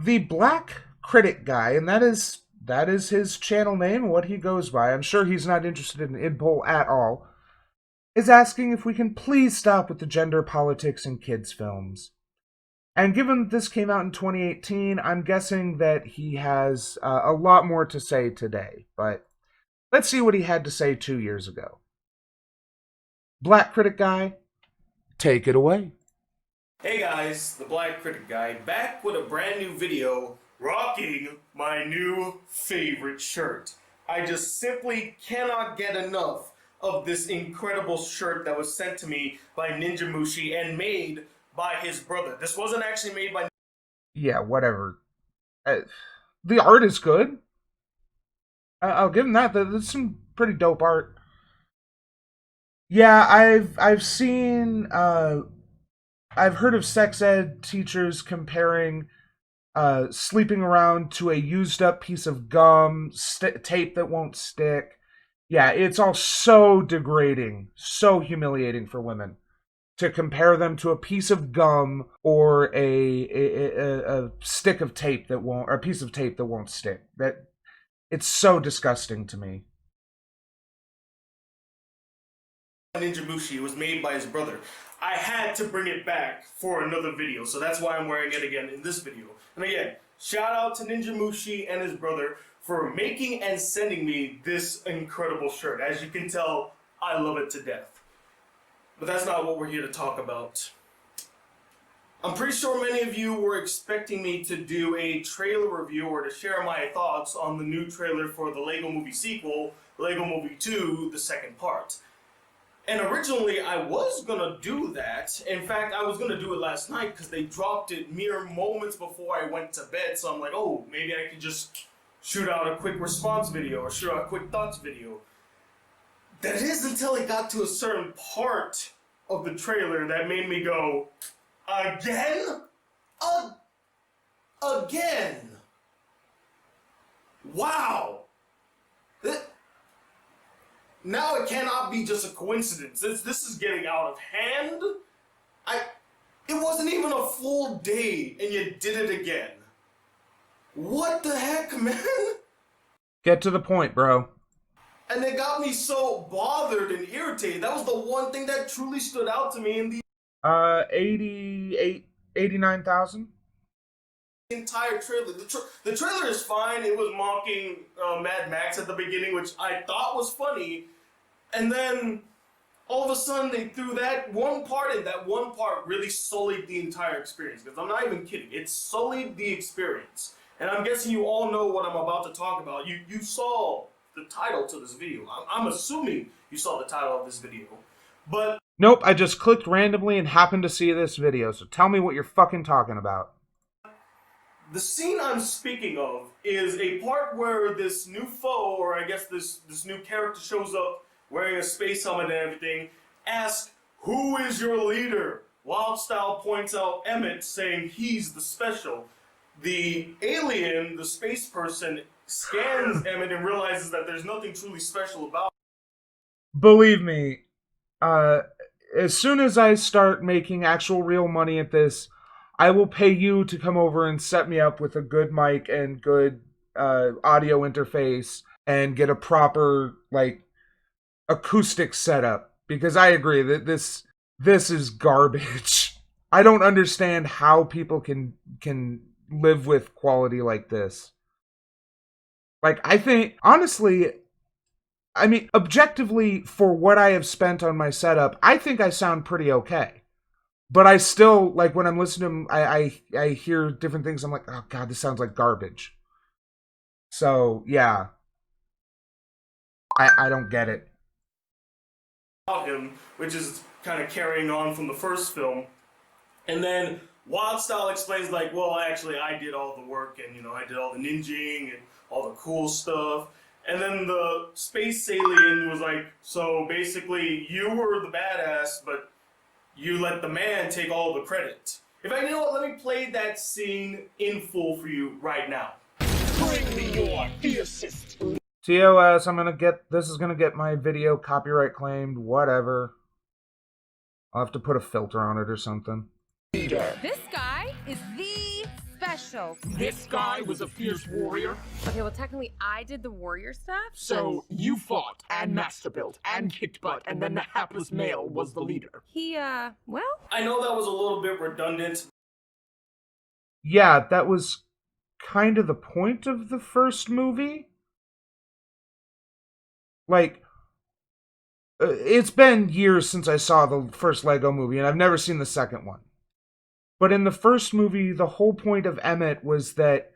The Black Critic Guy, and that is his channel name, what he goes by. I'm sure he's not interested in Idpol at all. Is asking if we can please stop with the gender politics in kids' films. And given that this came out in 2018, I'm guessing that he has a lot more to say today. But let's see what he had to say 2 years ago. Black Critic Guy, take it away. Hey guys, the Black Critic Guy, back with a brand new video, rocking my new favorite shirt. I just simply cannot get enough of this incredible shirt that was sent to me by Ninja Mushi and made by his brother. This wasn't actually made by... Yeah, whatever. The art is good. I'll give him that. That's some pretty dope art. Yeah, I've seen I've heard of sex ed teachers comparing sleeping around to a used up piece of gum, tape that won't stick. Yeah, it's all so degrading, so humiliating for women to compare them to a piece of gum or a stick of tape that won't, or a piece of tape that won't stick. That it's so disgusting to me. Ninja Mushi. It was made by his brother. I had to bring it back for another video, so that's why I'm wearing it again in this video. And again, shout out to Ninja Mushi and his brother for making and sending me this incredible shirt. As you can tell, I love it to death. But that's not what we're here to talk about. I'm pretty sure many of you were expecting me to do a trailer review or to share my thoughts on the new trailer for the Lego Movie sequel, Lego Movie 2, the second part. And originally I was gonna do that. In fact, I was gonna do it last night because they dropped it mere moments before I went to bed. So I'm like, oh, maybe I could just shoot out a quick response video or shoot out a quick thoughts video. That is until it got to a certain part of the trailer that made me go, again? Again? Wow. Now it cannot be just a coincidence. This is getting out of hand. It wasn't even a full day and you did it again. What the heck, man? Get to the point, bro. And it got me so bothered and irritated. That was the one thing that truly stood out to me in the 89,000. Entire trailer. The trailer is fine. It was mocking Mad Max at the beginning, which I thought was funny. And then all of a sudden they threw that one part in. That one part really sullied the entire experience. Because I'm not even kidding. It sullied the experience. And I'm guessing you all know what I'm about to talk about. You saw the title to this video. I'm assuming you saw the title of this video. But nope, I just clicked randomly and happened to see this video. So tell me what you're fucking talking about. the scene I'm speaking of is a part where this new foe, or I guess this new character shows up wearing a space helmet and everything, asks, "Who is your leader?" Wildstyle points out Emmett, saying he's the special. The alien, the space person, scans Emmett and realizes that there's nothing truly special about him. Believe me, as soon as I start making actual real money at this, I will pay you to come over and set me up with a good mic and good audio interface and get a proper, like, acoustic setup. Because I agree that this is garbage. I don't understand how people can live with quality like this. Like, I think, honestly, I mean, objectively, for what I have spent on my setup, I think I sound pretty okay. But I still, like, when I'm listening to them, I hear different things. I'm like, oh, God, this sounds like garbage. So, yeah. I don't get it. Him, which is kind of carrying on from the first film. And then Wildstyle explains, like, well, actually, I did all the work, and, you know, I did all the ninjing and all the cool stuff. And then the space alien was like, so basically, you were the badass, but you let the man take all the credit. In fact, you know what? Let me play that scene in full for you right now. Bring me your fiercest. TOS, this is gonna get my video copyright claimed, whatever. I'll have to put a filter on it or something. Leader. This guy is the special. show. This guy was a fierce warrior, Okay, well, technically, I did the warrior stuff. so you fought and master built and kicked butt, and then the hapless male was the leader. He, well, I know that was a little bit redundant. Yeah, that was kind of the point of the first movie. Like, it's been years since I saw the first Lego movie, and I've never seen the second one. But in the first movie, the whole point of Emmett was that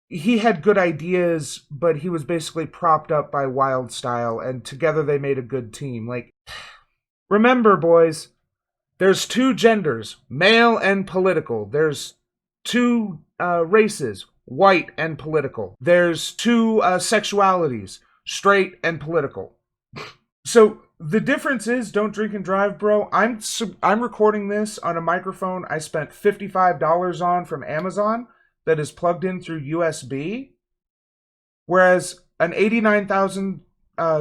he had good ideas, but he was basically propped up by Wildstyle, and together they made a good team. Like, remember, boys, there's two genders, male and political. There's two races, white and political. There's two sexualities, straight and political. So the difference is, don't drink and drive, bro. I'm recording this on a microphone I spent $55 on from Amazon that is plugged in through USB, whereas an 89,000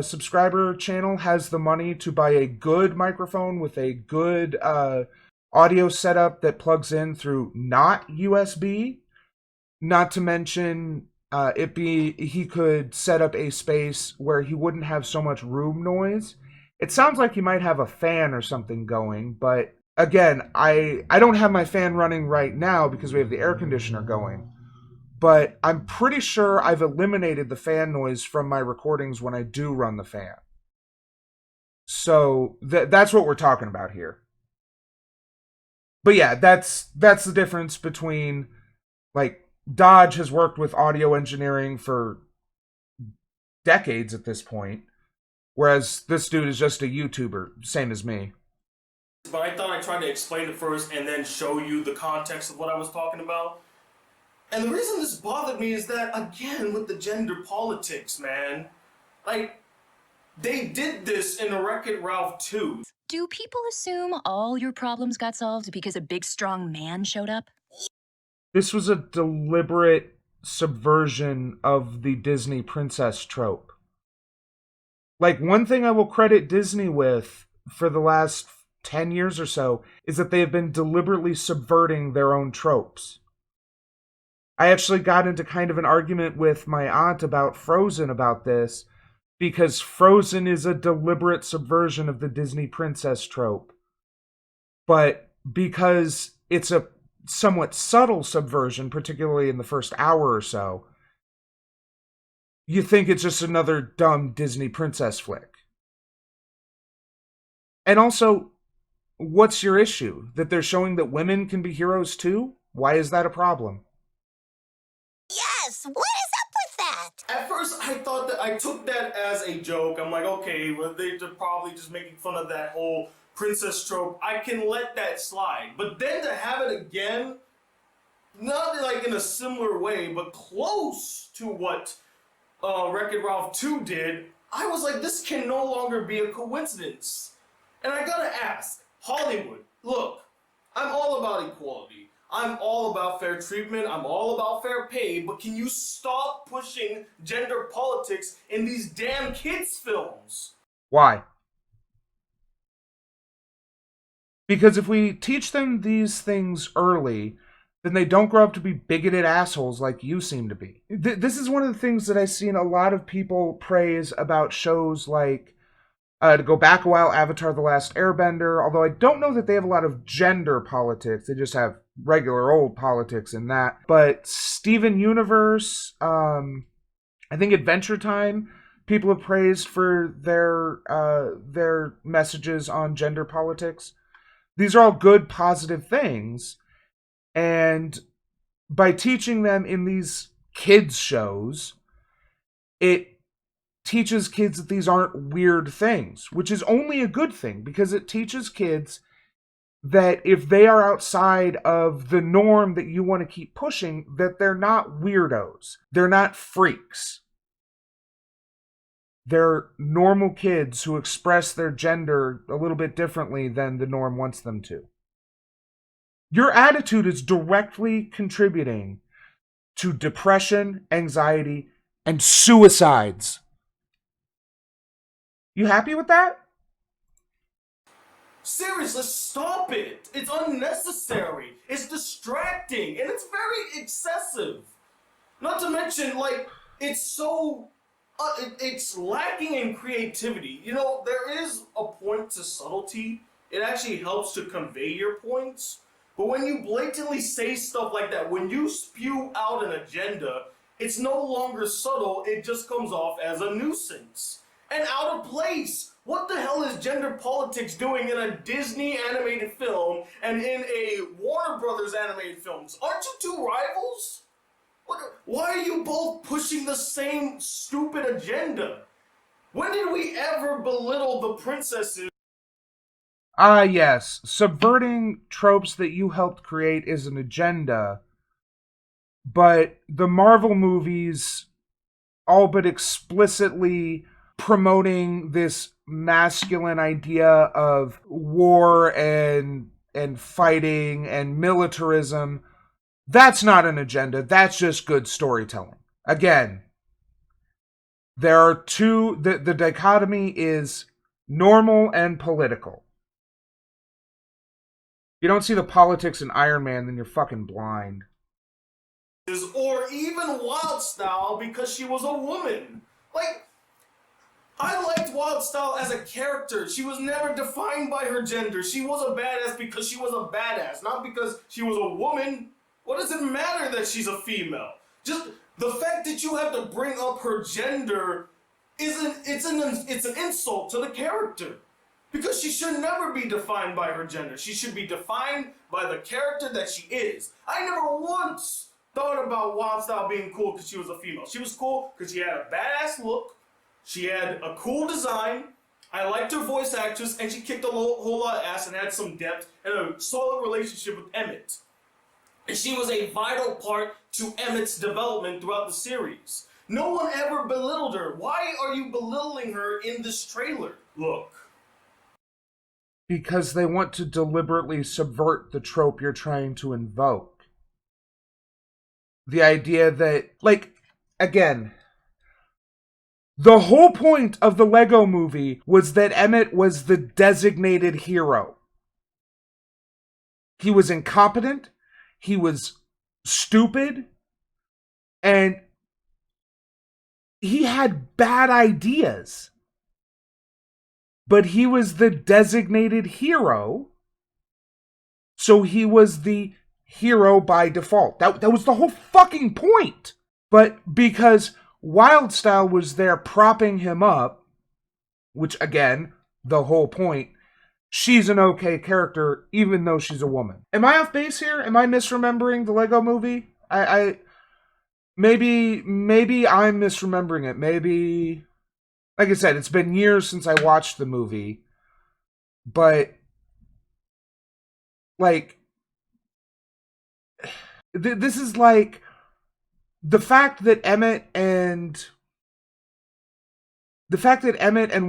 subscriber channel has the money to buy a good microphone with a good audio setup that plugs in through not USB. Not to mention he could set up a space where he wouldn't have so much room noise. It sounds like he might have a fan or something going, but again, I don't have my fan running right now because we have the air conditioner going. But I'm pretty sure I've eliminated the fan noise from my recordings when I do run the fan. So that's what we're talking about here. But yeah, that's the difference between, like, Dodge has worked with audio engineering for decades at this point, whereas this dude is just a YouTuber, same as me. But I thought I tried to explain it first and then show you the context of what I was talking about. And the reason this bothered me is that, again, with the gender politics, man, like, they did this in Wreck-It Ralph 2. Do people assume all your problems got solved because a big, strong man showed up? This was a deliberate subversion of the Disney princess trope. Like, one thing I will credit Disney with for the last 10 years or so is that they have been deliberately subverting their own tropes. I actually got into kind of an argument with my aunt about Frozen about this, because Frozen is a deliberate subversion of the Disney princess trope. But because it's a somewhat subtle subversion, particularly in the first hour or so, you think it's just another dumb Disney princess flick. And also, what's your issue? That they're showing that women can be heroes too? Why is that a problem? Yes, what is up with that? At first, I thought that I took that as a joke. I'm like, okay, well, they're probably just making fun of that whole princess trope. I can let that slide. But then to have it again, not like in a similar way, but close to what Wreck-It Ralph 2 did, I was like, this can no longer be a coincidence. And I gotta ask, Hollywood, look, I'm all about equality. I'm all about fair treatment. I'm all about fair pay. But can you stop pushing gender politics in these damn kids' films? Why? Because if we teach them these things early, then they don't grow up to be bigoted assholes like you seem to be. This is one of the things that I've seen a lot of people praise about shows like, to go back a while, Avatar: The Last Airbender, although I don't know that they have a lot of gender politics. They just have regular old politics in that. But Steven Universe, I think Adventure Time, people have praised for their messages on gender politics. These are all good, positive things. And by teaching them in these kids' shows, it teaches kids that these aren't weird things, which is only a good thing, because it teaches kids that if they are outside of the norm that you want to keep pushing, that they're not weirdos. They're not freaks. They're normal kids who express their gender a little bit differently than the norm wants them to. Your attitude is directly contributing to depression, anxiety, and suicides. You happy with that? Seriously, stop it. It's unnecessary. It's distracting, and it's very excessive. Not to mention, like, it's so it's lacking in creativity. You know, there is a point to subtlety. It actually helps to convey your points. But when you blatantly say stuff like that, when you spew out an agenda, it's no longer subtle, it just comes off as a nuisance. And out of place. What the hell is gender politics doing in a Disney animated film and in a Warner Brothers animated films? Aren't you two rivals? Why are you both pushing the same stupid agenda? When did we ever belittle the princesses? Yes. Subverting tropes that you helped create is an agenda. But the Marvel movies all but explicitly promoting this masculine idea of war and fighting and militarism, that's not an agenda. That's just good storytelling. Again, there are two, the dichotomy is normal and political. If you don't see the politics in Iron Man, then you're fucking blind. Or even Wild Style because she was a woman. Like, I liked Wild Style as a character. She was never defined by her gender. She was a badass because she was a badass, not because she was a woman. What does it matter that she's a female? Just the fact that you have to bring up her gender it's an insult to the character. Because she should never be defined by her gender. She should be defined by the character that she is. I never once thought about Wild Style being cool because she was a female. She was cool because she had a badass look. She had a cool design. I liked her voice actress, and she kicked a whole lot of ass and had some depth and a solid relationship with Emmett. And she was a vital part to Emmett's development throughout the series. No one ever belittled her. Why are you belittling her in this trailer? Look. Because they want to deliberately subvert the trope you're trying to invoke. The idea that, like, again, the whole point of the Lego movie was that Emmett was the designated hero. He was incompetent, he was stupid, and he had bad ideas. But he was the designated hero, so he was the hero by default. That was the whole fucking point. But because Wild Style was there propping him up, which again, the whole point, she's an okay character even though she's a woman. Am I off base here? Am I misremembering the Lego movie? Maybe I'm misremembering it. Maybe, like I said, it's been years since I watched the movie, but like this is like the fact that Emmett and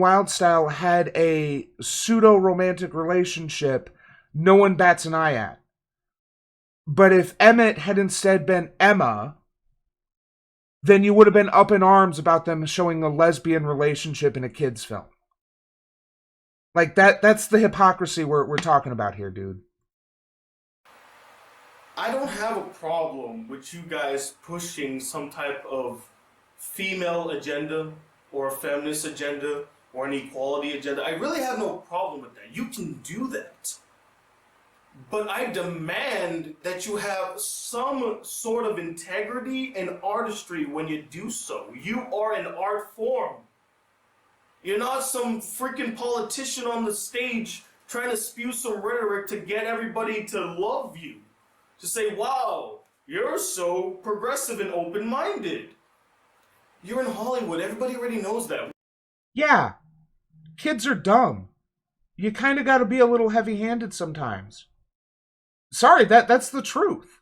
Wild Style had a pseudo-romantic relationship, no one bats an eye at. But if Emmett had instead been Emma, then you would have been up in arms about them showing a lesbian relationship in a kid's film. Like, that's the hypocrisy we're talking about here, dude. I don't have a problem with you guys pushing some type of female agenda or a feminist agenda or an equality agenda. I really have no problem with that. You can do that. But I demand that you have some sort of integrity and artistry when you do so. You are an art form. You're not some freaking politician on the stage trying to spew some rhetoric to get everybody to love you. To say, wow, you're so progressive and open-minded. You're in Hollywood. Everybody already knows that. Yeah, kids are dumb. You kind of got to be a little heavy-handed sometimes. Sorry, that's the truth.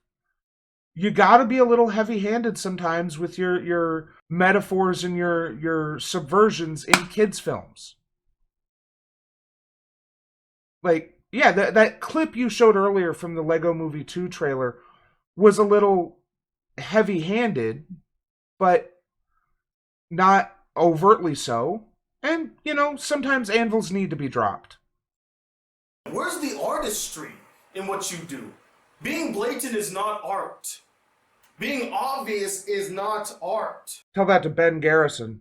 You got to be a little heavy-handed sometimes with your metaphors and your subversions in kids' films. Like, yeah, that clip you showed earlier from the Lego Movie 2 trailer was a little heavy-handed, but not overtly so. And, sometimes anvils need to be dropped. Where's the artistry in what you do? Being blatant is not art. Being obvious is not art. Tell that to Ben Garrison.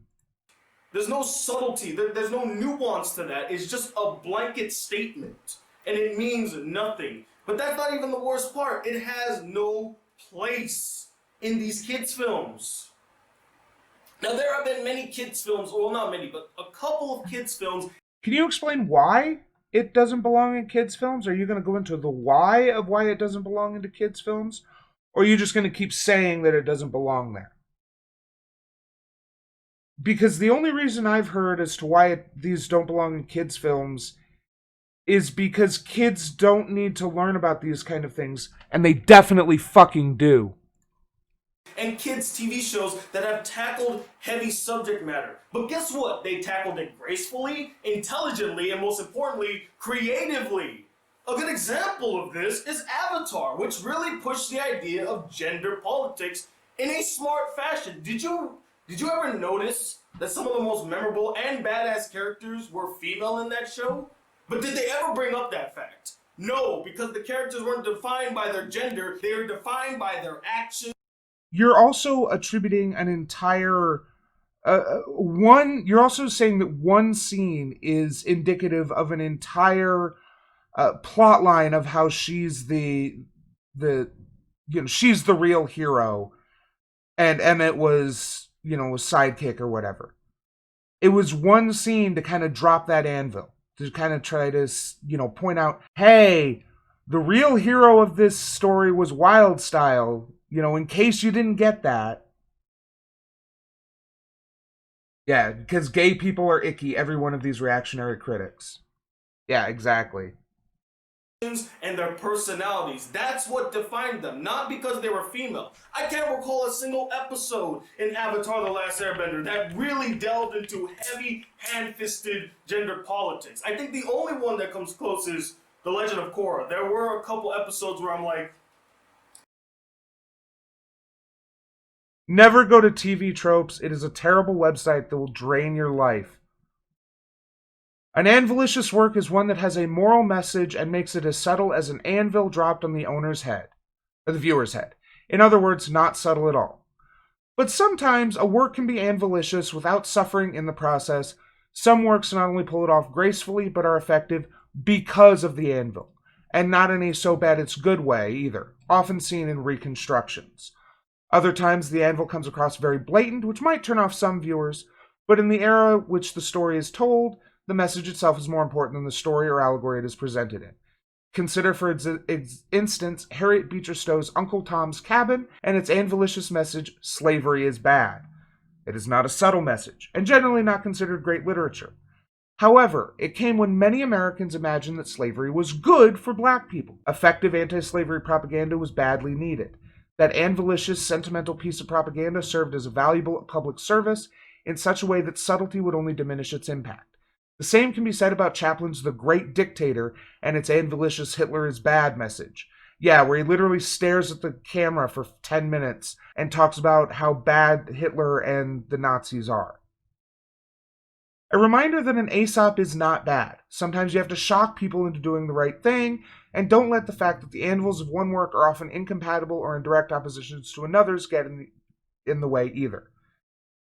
There's no subtlety, there's no nuance to that. It's just a blanket statement, and it means nothing. But that's not even the worst part. It has no place in these kids' films. Now, there have been many kids' films, well, not many, but a couple of kids' films. Can you explain why it doesn't belong in kids' films? Are you going to go into the why of why it doesn't belong into kids' films? Or are you just going to keep saying that it doesn't belong there? Because the only reason I've heard as to why these don't belong in kids' films is because kids don't need to learn about these kind of things, and they definitely fucking do. And kids' TV shows that have tackled heavy subject matter. But guess what? They tackled it gracefully, intelligently, and most importantly, creatively. A good example of this is Avatar, which really pushed the idea of gender politics in a smart fashion. Did you ever notice that some of the most memorable and badass characters were female in that show? But did they ever bring up that fact? No, because the characters weren't defined by their gender, they were defined by their actions. You're also attributing an entire you're also saying that one scene is indicative of an entire plot line of how she's she's the real hero and Emmett was, a sidekick or whatever. It was one scene to kind of drop that anvil, to kind of try to, point out, hey, the real hero of this story was Wildstyle, in case you didn't get that. Yeah, because gay people are icky, every one of these reactionary critics. Yeah, exactly. And their personalities. That's what defined them, not because they were female. I can't recall a single episode in Avatar: The Last Airbender that really delved into heavy, hand-fisted gender politics. I think the only one that comes close is The Legend of Korra. There were a couple episodes where I'm like, never go to TV Tropes. It is a terrible website that will drain your life. An anvilicious work is one that has a moral message and makes it as subtle as an anvil dropped on the owner's head, or the viewer's head. In other words, not subtle at all. But sometimes a work can be anvilicious without suffering in the process. Some works not only pull it off gracefully, but are effective because of the anvil, and not in a so bad it's good way either, often seen in reconstructions. Other times the anvil comes across very blatant, which might turn off some viewers, but in the era which the story is told, the message itself is more important than the story or allegory it is presented in. Consider, for instance, Harriet Beecher Stowe's Uncle Tom's Cabin and its anvilicious message, slavery is bad. It is not a subtle message, and generally not considered great literature. However, it came when many Americans imagined that slavery was good for black people. Effective anti-slavery propaganda was badly needed. That anvilicious, sentimental piece of propaganda served as a valuable public service in such a way that subtlety would only diminish its impact. The same can be said about Chaplin's The Great Dictator and its anvilicious Hitler is bad message. Yeah, where he literally stares at the camera for 10 minutes and talks about how bad Hitler and the Nazis are. A reminder that an Aesop is not bad. Sometimes you have to shock people into doing the right thing, and don't let the fact that the anvils of one work are often incompatible or in direct oppositions to another's get in the way either.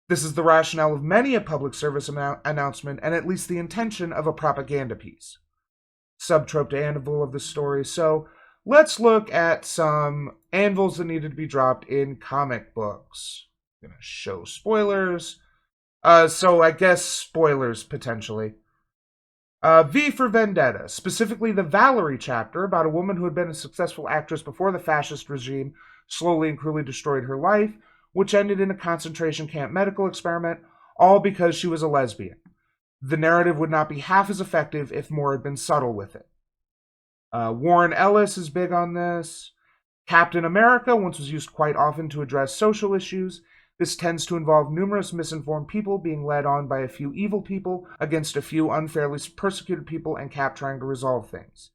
This is the rationale of many a public service announcement and at least the intention of a propaganda piece. Subtrope to anvil of the story. So let's look at some anvils that needed to be dropped in comic books. I'm going to show spoilers. So I guess spoilers potentially. V for Vendetta, specifically the Valerie chapter about a woman who had been a successful actress before the fascist regime slowly and cruelly destroyed her life, which ended in a concentration camp medical experiment, all because she was a lesbian. The narrative would not be half as effective if more had been subtle with it. Warren Ellis is big on this. Captain America once was used quite often to address social issues. This tends to involve numerous misinformed people being led on by a few evil people against a few unfairly persecuted people and Cap trying to resolve things.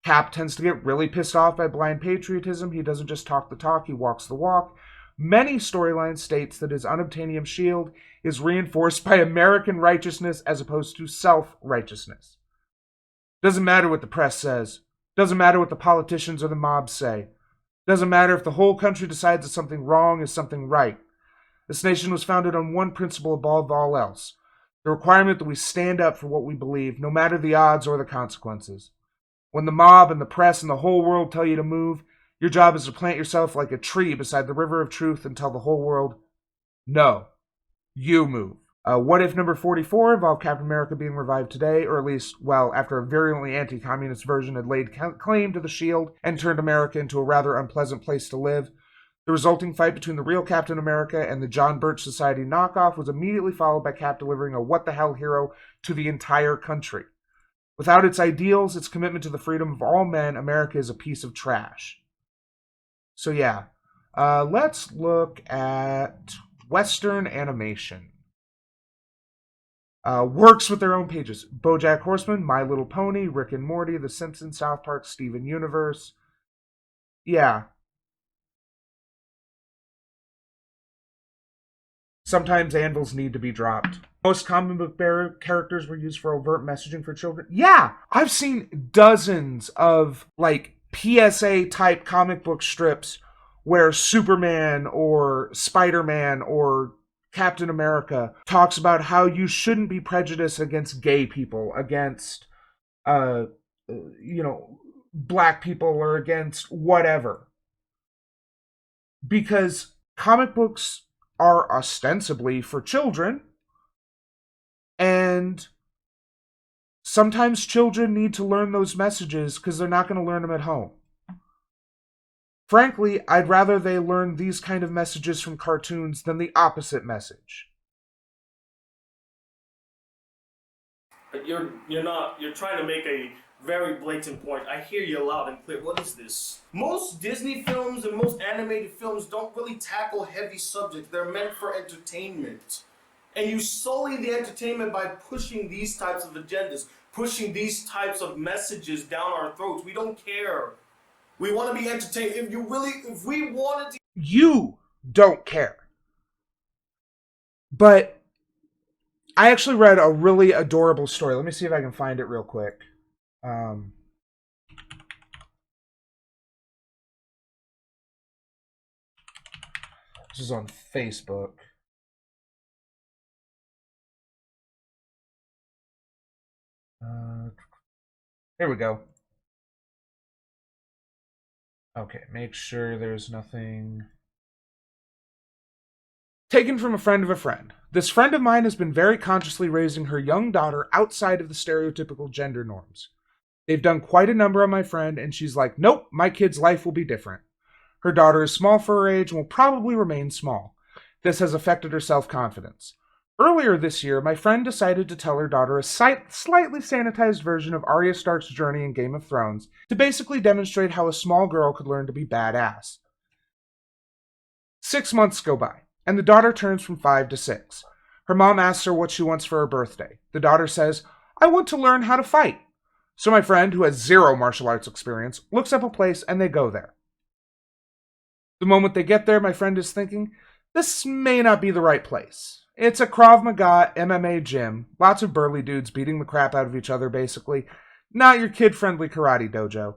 Cap tends to get really pissed off by blind patriotism. He doesn't just talk the talk, he walks the walk. Many storylines states that his unobtainium shield is reinforced by American righteousness as opposed to self-righteousness. Doesn't matter what the press says. Doesn't matter what the politicians or the mobs say. Doesn't matter if the whole country decides that something wrong is something right. This nation was founded on one principle above all else: the requirement that we stand up for what we believe, no matter the odds or the consequences. When the mob and the press and the whole world tell you to move, your job is to plant yourself like a tree beside the river of truth and tell the whole world, no, you move. What if number 44 involved Captain America being revived today, or at least, well, after a virulently anti-communist version had laid claim to the shield and turned America into a rather unpleasant place to live? The resulting fight between the real Captain America and the John Birch Society knockoff was immediately followed by Cap delivering a what-the-hell hero to the entire country. Without its ideals, its commitment to the freedom of all men, America is a piece of trash. So yeah, let's look at Western animation. Works with their own pages: BoJack Horseman, My Little Pony, Rick and Morty, The Simpsons, South Park, Steven Universe. Yeah. Sometimes anvils need to be dropped. Most comic book characters were used for overt messaging for children. Yeah, I've seen dozens of like PSA type comic book strips where Superman or Spider-Man or Captain America talks about how you shouldn't be prejudiced against gay people, against black people, or against whatever. Because comic books are ostensibly for children, and sometimes children need to learn those messages because they're not going to learn them at home. Frankly, I'd rather they learn these kind of messages from cartoons than the opposite message. But you're trying to make a very blatant point. I hear you loud and clear. What is this? Most Disney films and most animated films don't really tackle heavy subjects. They're meant for entertainment. And you sully the entertainment by pushing these types of agendas, pushing these types of messages down our throats. We don't care. We want to be entertained. If we wanted to... You don't care. But I actually read a really adorable story. Let me see if I can find it real quick. This is on Facebook. Here we go. Okay, make sure there's nothing. Taken from a friend of a friend. This friend of mine has been very consciously raising her young daughter outside of the stereotypical gender norms. They've done quite a number on my friend, and she's like, nope, my kid's life will be different. Her daughter is small for her age and will probably remain small. This has affected her self-confidence. Earlier this year, my friend decided to tell her daughter a slightly sanitized version of Arya Stark's journey in Game of Thrones to basically demonstrate how a small girl could learn to be badass. 6 months go by, and the daughter turns from 5 to 6. Her mom asks her what she wants for her birthday. The daughter says, I want to learn how to fight. So my friend, who has 0 martial arts experience, looks up a place and they go there. The moment they get there, my friend is thinking, this may not be the right place. It's a Krav Maga MMA gym, lots of burly dudes beating the crap out of each other basically, not your kid-friendly karate dojo.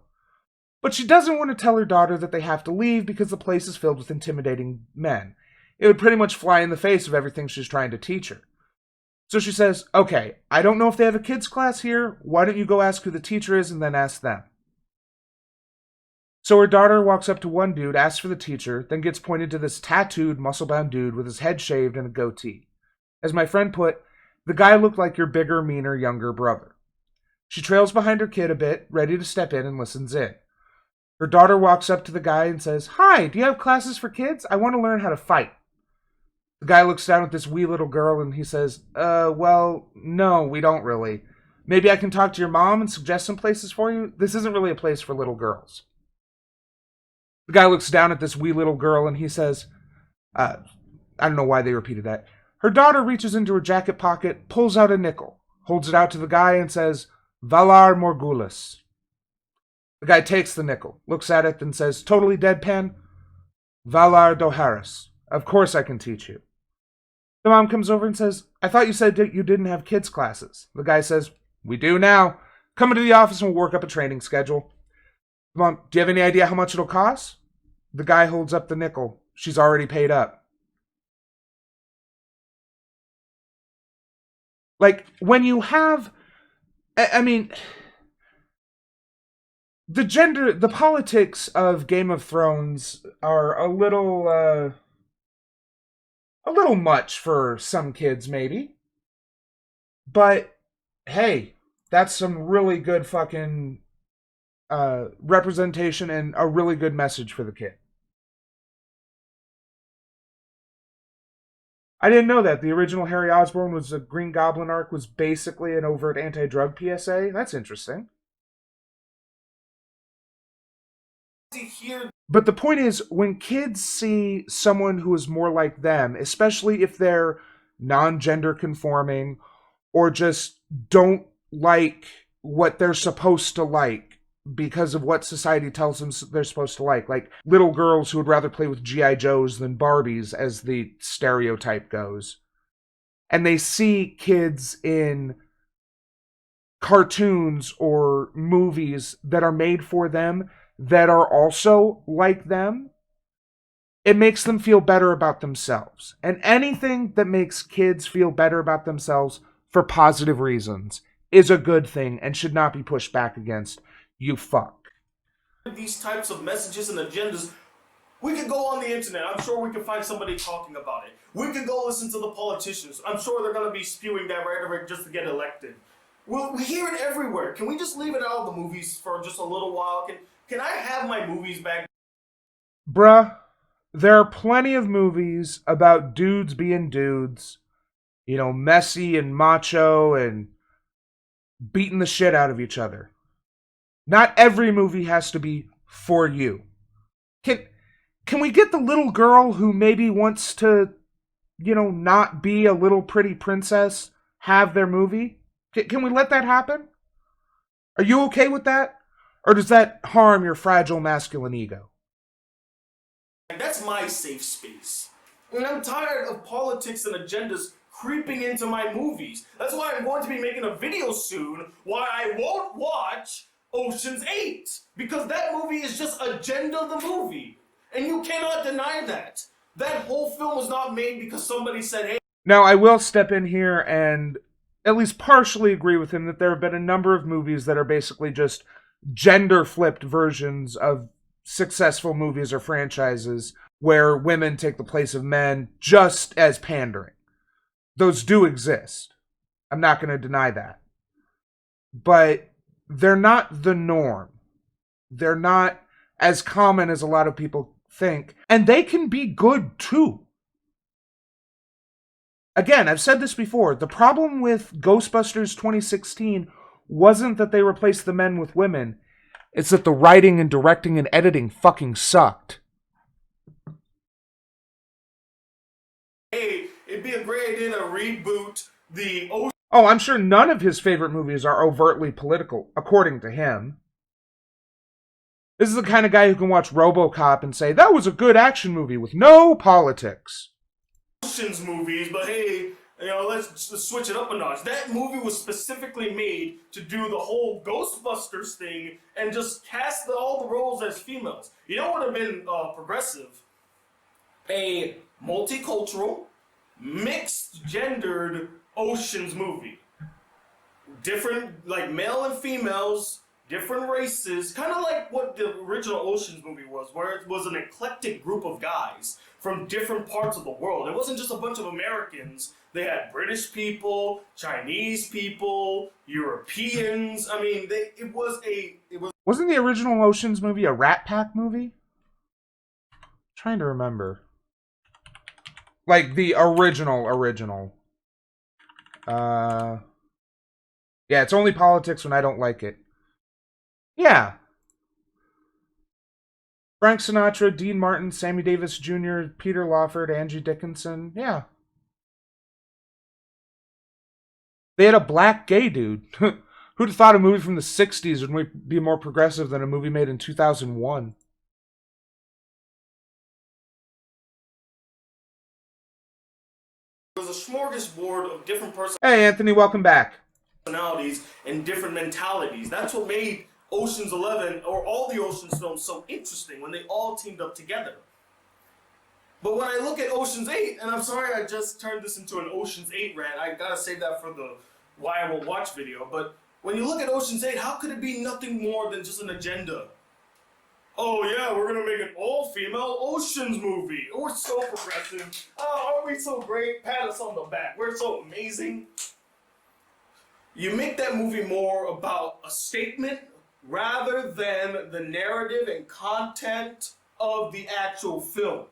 But she doesn't want to tell her daughter that they have to leave because the place is filled with intimidating men. It would pretty much fly in the face of everything she's trying to teach her. So she says, okay, I don't know if they have a kids class here, why don't you go ask who the teacher is and then ask them. So her daughter walks up to one dude, asks for the teacher, then gets pointed to this tattooed, muscle-bound dude with his head shaved and a goatee. As my friend put, the guy looked like your bigger, meaner, younger brother. She trails behind her kid a bit, ready to step in, and listens in. Her daughter walks up to the guy and says, hi, do you have classes for kids? I want to learn how to fight. The guy looks down at this wee little girl and he says, well, no, we don't really. Maybe I can talk to your mom and suggest some places for you? This isn't really a place for little girls. The guy looks down at this wee little girl and he says, I don't know why they repeated that. Her daughter reaches into her jacket pocket, pulls out a nickel, holds it out to the guy and says, Valar Morghulis. The guy takes the nickel, looks at it, then says, totally deadpan, Valar Doharis. Of course I can teach you. The mom comes over and says, I thought you said you didn't have kids classes. The guy says, we do now. Come into the office and we'll work up a training schedule. Come on, do you have any idea how much it'll cost? The guy holds up the nickel. She's already paid up. Like, when you have... I mean... The politics of Game of Thrones are a little much for some kids, maybe. But, hey, that's some really good fucking representation and a really good message for the kid. I didn't know that. The original Harry Osborn was a Green Goblin arc was basically an overt anti-drug PSA. That's interesting. But the point is, when kids see someone who is more like them, especially if they're non-gender conforming or just don't like what they're supposed to like because of what society tells them they're supposed to like little girls who would rather play with G.I. Joes than Barbies, as the stereotype goes. And they see kids in cartoons or movies that are made for them that are also like them, it makes them feel better about themselves. And anything that makes kids feel better about themselves for positive reasons is a good thing and should not be pushed back against. You fuck. These types of messages and agendas, we could go on the internet. I'm sure we can find somebody talking about it. We could go listen to the politicians. I'm sure they're going to be spewing that rhetoric just to get elected. We hear it everywhere. Can we just leave it out of the movies for just a little while? Can I have my movies back? Bruh, there are plenty of movies about dudes being dudes, you know, messy and macho and beating the shit out of each other. Not every movie has to be for you. Can we get the little girl who maybe wants to, you know, not be a little pretty princess have their movie? Can we let that happen? Are you okay with that? Or does that harm your fragile masculine ego? That's my safe space. And I'm tired of politics and agendas creeping into my movies. That's why I'm going to be making a video soon why I won't watch Ocean's 8. Because that movie is just agenda the movie. And you cannot deny that. That whole film was not made because somebody said, hey. Now, I will step in here and at least partially agree with him that there have been a number of movies that are basically just gender-flipped versions of successful movies or franchises where women take the place of men just as pandering. Those do exist. I'm not going to deny that. But they're not the norm. They're not as common as a lot of people think. And they can be good too. Again, I've said this before. The problem with Ghostbusters 2016 wasn't that they replaced the men with women. It's that the writing and directing and editing fucking sucked. Hey, it'd be a great idea to reboot the Ocean. Oh, I'm sure none of his favorite movies are overtly political, according to him. This is the kind of guy who can watch RoboCop and say, that was a good action movie with no politics. Ocean's movies, but hey, you know, let's switch it up a notch. That movie was specifically made to do the whole Ghostbusters thing and just cast all the roles as females. You know what would have been progressive? A multicultural, mixed-gendered Ocean's movie. Different, like male and females, different races, kind of like what the original Ocean's movie was, where it was an eclectic group of guys from different parts of the world. It wasn't just a bunch of Americans. They had British people, Chinese people, Europeans. I mean, Wasn't the original Ocean's movie a Rat Pack movie? I'm trying to remember. Like the original. Yeah, it's only politics when I don't like it. Yeah. Frank Sinatra, Dean Martin, Sammy Davis Jr., Peter Lawford, Angie Dickinson. Yeah. They had a black gay dude. Who'd have thought a movie from the 60s would be more progressive than a movie made in 2001? It was a smorgasbord of different personalities. Hey, Anthony, welcome back. personalities and different mentalities. That's what made Ocean's 11 or all the Ocean's films so interesting when they all teamed up together. But when I look at Ocean's 8, and I'm sorry I just turned this into an Ocean's 8 rant, I gotta save that for the why I will watch video, but when you look at Ocean's 8, how could it be nothing more than just an agenda? Oh yeah, we're gonna make an all-female Ocean's movie. We're so progressive. Oh, aren't we so great? Pat us on the back. We're so amazing. You make that movie more about a statement rather than the narrative and content of the actual film.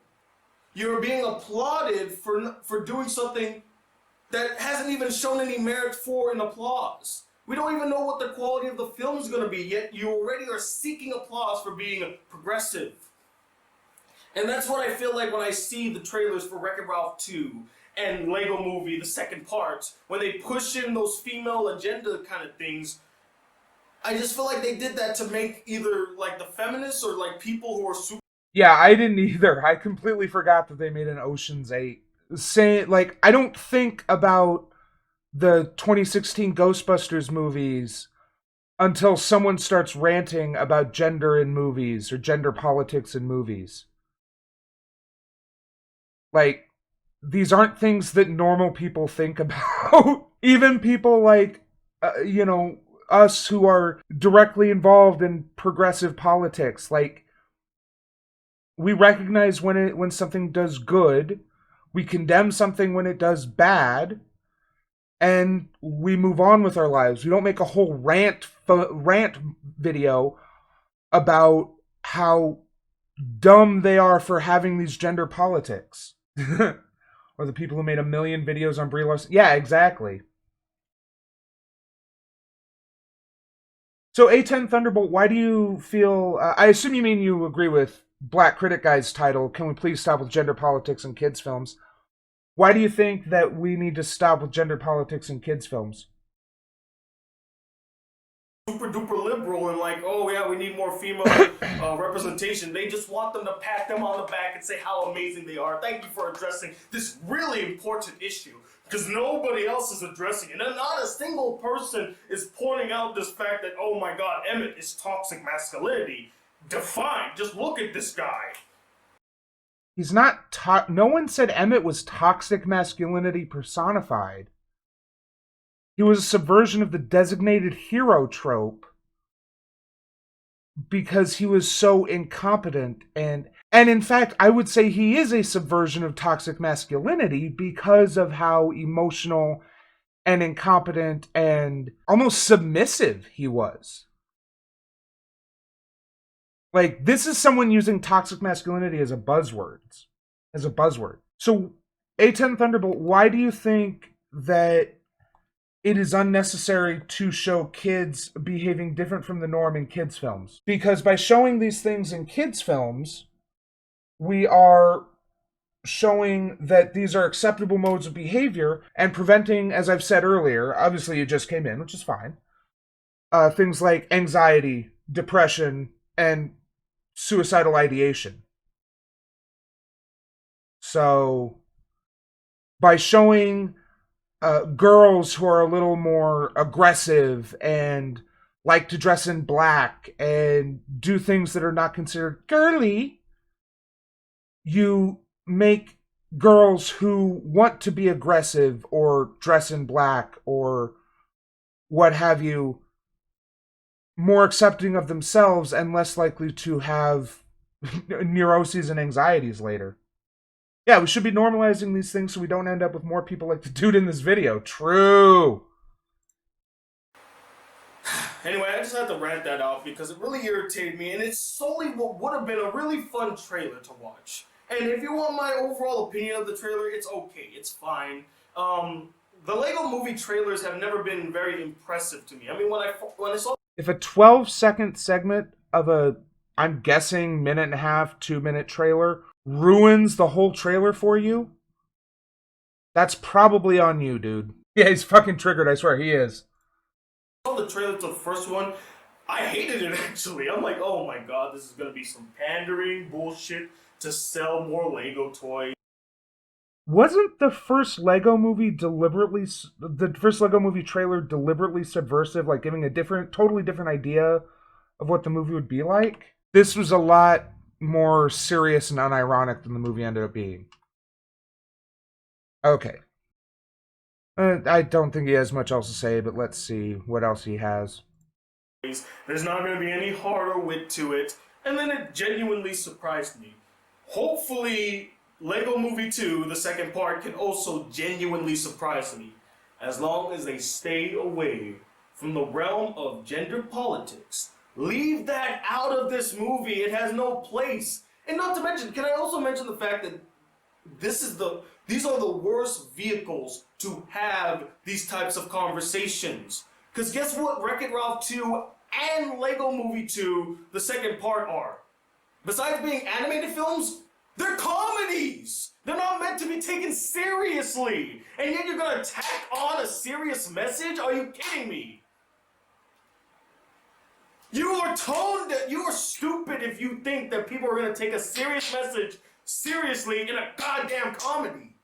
You're being applauded for doing something that hasn't even shown any merit for an applause. We don't even know what the quality of the film is going to be, yet you already are seeking applause for being progressive. And that's what I feel like when I see the trailers for Wreck-It Ralph 2 and Lego Movie, the second part, when they push in those female agenda kind of things. I just feel like they did that to make either like the feminists or like people who are super. Yeah, I didn't either. I completely forgot that they made an Ocean's 8. Like, I don't think about the 2016 Ghostbusters movies until someone starts ranting about gender in movies or gender politics in movies. Like, these aren't things that normal people think about. Even people like, us who are directly involved in progressive politics. Like, we recognize when something does good, we condemn something when it does bad, and we move on with our lives. We don't make a whole rant video about how dumb they are for having these gender politics. Or the people who made 1 million videos on Brie Larson. Yeah, exactly. So A10 Thunderbolt, why do you feel... I assume you mean you agree with BlackCriticGuy's title, Can We Please Stop with Gender Politics in Kids Films? Why do you think that we need to stop with gender politics in kids films? Super duper liberal and like, oh yeah, we need more female representation. They just want them to pat them on the back and say how amazing they are. Thank you for addressing this really important issue, because nobody else is addressing it. And not a single person is pointing out this fact that, oh my god, Emmett is toxic masculinity. Defined. Just look at this guy. He's not no one said Emmett was toxic masculinity personified. He was a subversion of the designated hero trope because he was so incompetent, and in fact, I would say he is a subversion of toxic masculinity because of how emotional and incompetent and almost submissive he was. Like, this is someone using toxic masculinity as a buzzword. So, A10 Thunderbolt, why do you think that it is unnecessary to show kids behaving different from the norm in kids' films? Because by showing these things in kids' films, we are showing that these are acceptable modes of behavior and preventing, as I've said earlier, obviously you just came in, which is fine, things like anxiety, depression, and suicidal ideation. So, by showing girls who are a little more aggressive and like to dress in black and do things that are not considered girly, you make girls who want to be aggressive or dress in black or what have you more accepting of themselves and less likely to have neuroses and anxieties later. Yeah, we should be normalizing these things so we don't end up with more people like the dude in this video. True. Anyway, I just had to rant that out because it really irritated me, and it's solely what would have been a really fun trailer to watch. And if you want my overall opinion of the trailer, it's okay. It's fine. The Lego Movie trailers have never been very impressive to me. I mean, when I saw... If a 12-second segment of a, I'm guessing, 1.5, 2-minute trailer ruins the whole trailer for you, that's probably on you, dude. Yeah, he's fucking triggered, I swear, he is. I saw the trailer to the first one. I hated it, actually. I'm like, oh my god, this is gonna be some pandering bullshit to sell more Lego toys. Wasn't the first Lego movie the first Lego movie trailer deliberately subversive, like giving a totally different idea of what the movie would be like? This was a lot more serious and unironic than the movie ended up being. Okay. I don't think he has much else to say, but let's see what else he has. There's not going to be any heart or wit to it, and then it genuinely surprised me. Hopefully, Lego Movie 2, the second part, can also genuinely surprise me, as long as they stay away from the realm of gender politics. Leave that out of this movie. It has no place. And not to mention, can I also mention the fact that these are the worst vehicles to have these types of conversations. Because guess what Wreck-It Ralph 2 and Lego Movie 2, the second part, are? Besides being animated films, they're comedies! They're not meant to be taken seriously! And yet you're gonna tack on a serious message? Are you kidding me? You are stupid if you think that people are gonna take a serious message seriously in a goddamn comedy.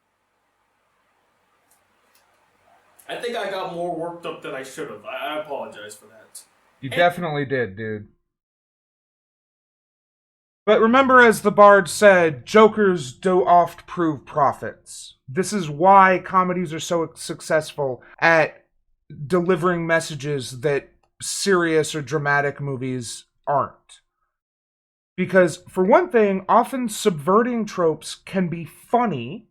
I think I got more worked up than I should have. I apologize for that. You definitely did, dude. But remember, as the Bard said, jokers do oft prove prophets. This is why comedies are so successful at delivering messages that serious or dramatic movies aren't. Because, for one thing, often subverting tropes can be funny,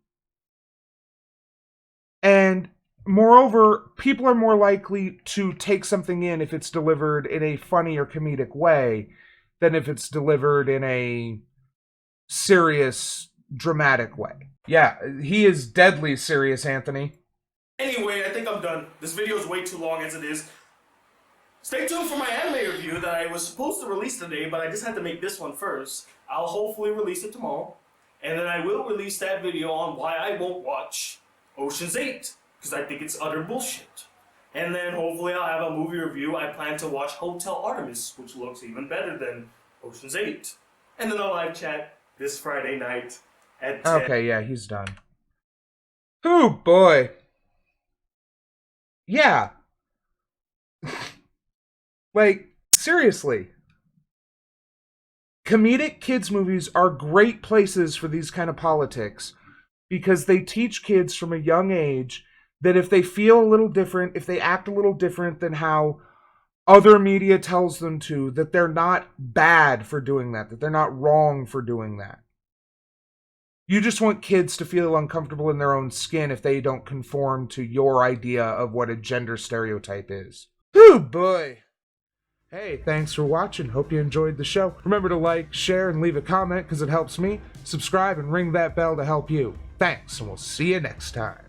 and moreover, people are more likely to take something in if it's delivered in a funny or comedic way than if it's delivered in a serious, dramatic way. Yeah, he is deadly serious, Anthony. Anyway, I think I'm done. This video is way too long as it is. Stay tuned for my anime review that I was supposed to release today, but I just had to make this one first. I'll hopefully release it tomorrow. And then I will release that video on why I won't watch Ocean's 8. Because I think it's utter bullshit. And then hopefully I'll have a movie review. I plan to watch Hotel Artemis, which looks even better than Ocean's 8. And then a live chat this Friday night at 10. Okay, yeah, he's done. Oh, boy. Yeah. Like, seriously. Comedic kids' movies are great places for these kind of politics because they teach kids from a young age that if they feel a little different, if they act a little different than how other media tells them to, that they're not bad for doing that they're not wrong for doing that. You just want kids to feel uncomfortable in their own skin if they don't conform to your idea of what a gender stereotype is. Oh boy. Hey, thanks for watching. Hope you enjoyed the show. Remember to like, share, and leave a comment because it helps me. Subscribe and ring that bell to help you. Thanks, and we'll see you next time.